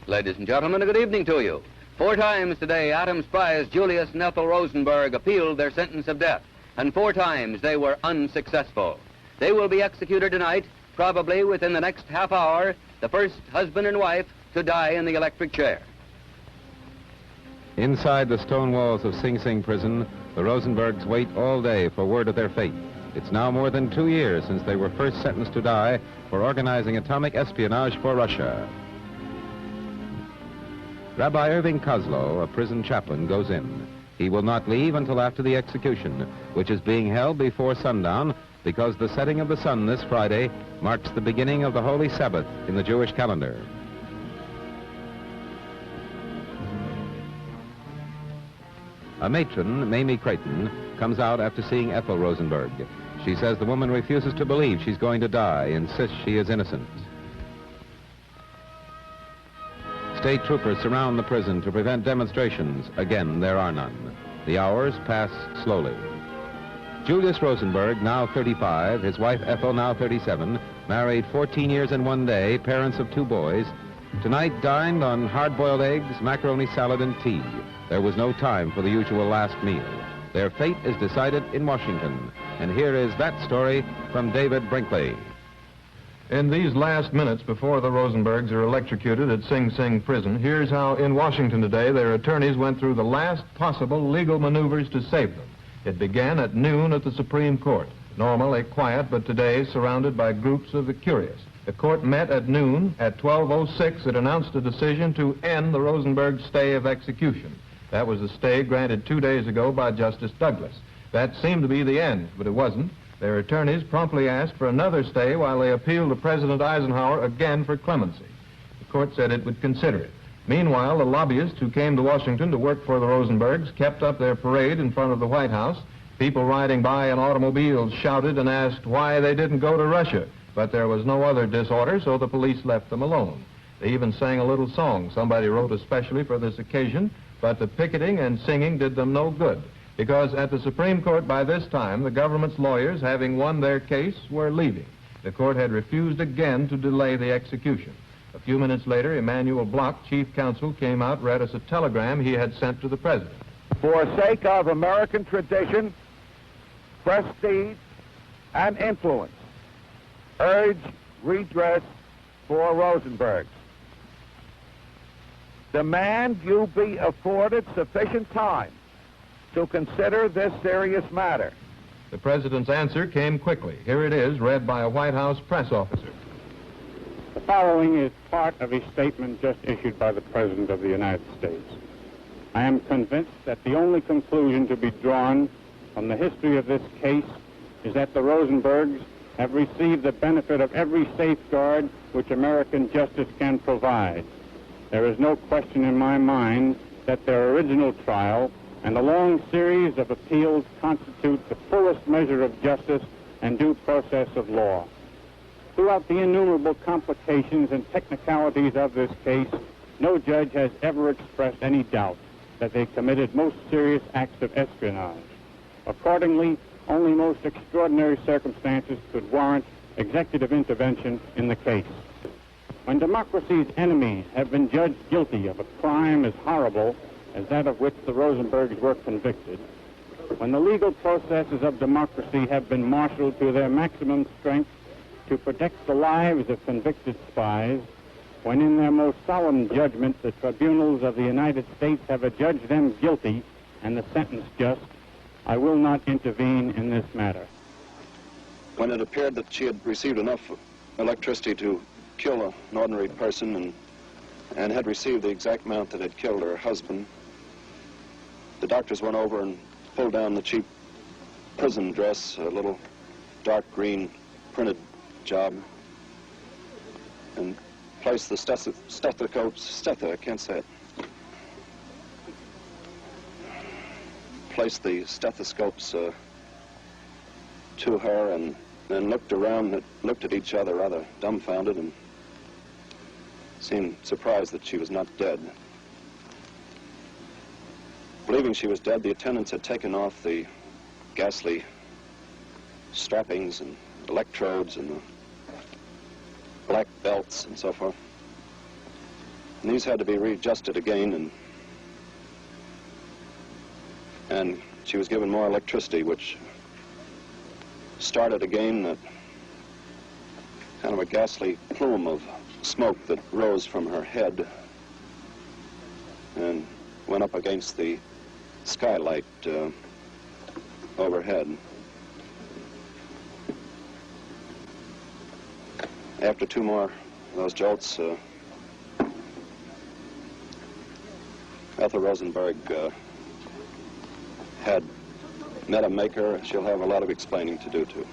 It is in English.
Ladies and gentlemen, a good evening to you. 4 times today, Atom spies Julius and Ethel Rosenberg appealed their sentence of death, and 4 times they were unsuccessful. They will be executed tonight, probably within the next half hour, the first husband and wife to die in the electric chair. Inside the stone walls of Sing Sing prison, the Rosenburgs wait all day for word of their fate. It's now more than 2 years since they were first sentenced to die for organizing atomic espionage for Russia. Rabbi Irving Kozlow, a prison chaplain, goes in. He will not leave until after the execution, which is being held before sundown because the setting of the sun this Friday marks the beginning of the Holy Sabbath in the Jewish calendar. A matron, Mamie Creighton, comes out after seeing Ethel Rosenberg. She says the woman refuses to believe she's going to die, insists she is innocent. State troopers surround the prison to prevent demonstrations. Again, there are none. The hours pass slowly. Julius Rosenberg, now 35, his wife Ethel, now 37, married 14 years and 1 day, parents of 2 boys, tonight dined on hard-boiled eggs, macaroni salad, and tea. There was no time for the usual last meal. Their fate is decided in Washington. And here is that story from David Brinkley. In these last minutes before the Rosenbergs are electrocuted at Sing Sing prison, here's how in Washington today their attorneys went through the last possible legal maneuvers to save them. It began at noon at the Supreme Court. Normally quiet, but today surrounded by groups of the curious. The court met at noon. At 12:06, it announced a decision to end the Rosenberg stay of execution. That was the stay granted 2 days ago by Justice Douglas. That seemed to be the end, but it wasn't. Their attorneys promptly asked for another stay while they appealed to President Eisenhower again for clemency. The court said it would consider it. Meanwhile, the lobbyists who came to Washington to work for the Rosenbergs kept up their parade in front of the White House. People riding by in automobiles shouted and asked why they didn't go to Russia. But there was no other disorder, so the police left them alone. They even sang a little song somebody wrote especially for this occasion, but the picketing and singing did them no good. Because at the Supreme Court by this time, the government's lawyers, having won their case, were leaving. The court had refused again to delay the execution. A few minutes later, Emanuel Bloch, chief counsel, came out, read us a telegram he had sent to the president. For sake of American tradition, prestige, and influence, urge redress for Rosenbergs. Demand you be afforded sufficient time to consider this serious matter. The president's answer came quickly. Here it is, read by a White House press officer. The following is part of a statement just issued by the President of the United States. I am convinced that the only conclusion to be drawn from the history of this case is that the Rosenbergs have received the benefit of every safeguard which American justice can provide. There is no question in my mind that their original trial and a long series of appeals constitute the fullest measure of justice and due process of law. Throughout the innumerable complications and technicalities of this case, no judge has ever expressed any doubt that they committed most serious acts of espionage. Accordingly, only most extraordinary circumstances could warrant executive intervention in the case. When democracy's enemies have been judged guilty of a crime as horrible as that of which the Rosenbergs were convicted, when the legal processes of democracy have been marshaled to their maximum strength to protect the lives of convicted spies, when in their most solemn judgment the tribunals of the United States have adjudged them guilty and the sentence just, I will not intervene in this matter. When it appeared that she had received enough electricity to kill an ordinary person and had received the exact amount that had killed her husband, the doctors went over and pulled down the cheap prison dress, a little dark green printed job, and placed the I can't say it. Placed the stethoscopes to her and then looked around, looked at each other rather dumbfounded and seemed surprised that she was not dead. Believing she was dead, the attendants had taken off the ghastly strappings and electrodes and the black belts and so forth. And these had to be readjusted again, and she was given more electricity, which started again that kind of a ghastly plume of smoke that rose from her head and went up against the skylight overhead. After 2 more of those jolts, Ethel Rosenberg had met a maker she'll have a lot of explaining to do to.